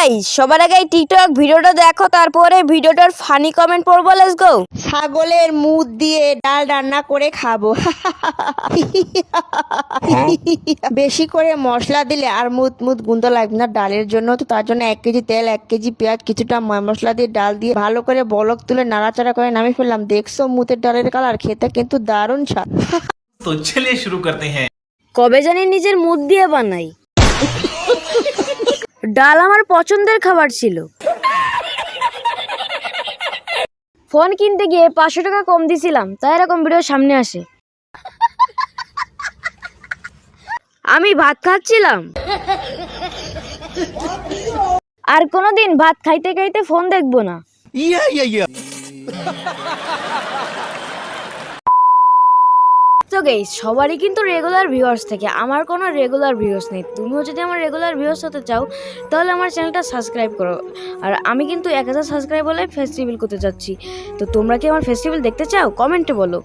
Guys, সবার আগে এই টিকটক ভিডিওটা দেখো, তারপরে ভিডিওটার ফানি কমেন্ট পড়বো। Let's go. ছাগলের মুদ দিয়ে ডাল রান্না করে খাবো। বেশি করে মশলা দিলে আর মুদ মুদ গুঁতো লাগবে না ডালের জন্য, তো তার জন্য 1 কেজি তেল, 1 কেজি পেঁয়াজ, কিছুটা মশলা দিয়ে ডাল দিয়ে ভালো করে বলক তুলে নাড়াচাড়া করে নামিয়ে ফেললাম। দেখছো মুদের ডালের কালার, খেতে কিন্তু দারুণ স্বাদ। तो चलिए शुरू करते हैं। কবে জানি নিজের মুদ দিয়ে বানাই। ডাল আমার পছন্দের খাবার ছিল। ফোন কিনতে গিয়ে 500 টাকা কম দিছিলাম, তাই এরকম ভিডিও সামনে আসে। আমি ভাত খাচ্ছিলাম, আর কোনোদিন ভাত খাইতে খাইতে ফোন দেখবো না। তো গাইস, সবারই কিন্তু রেগুলার ভিউয়ার্স থাকে, আমার কোনো রেগুলার ভিউয়ার্স নেই। তুমিও যদি আমার রেগুলার ভিউয়ার্স হতে চাও তাহলে আমার চ্যানেলটা সাবস্ক্রাইব করো। আর আমি কিন্তু 1000 সাবস্ক্রাইব হলে ফেস্টিভ্যাল করতে যাচ্ছি। তো তোমরা কি আমার ফেস্টিভ্যাল দেখতে চাও? কমেন্টে বলো।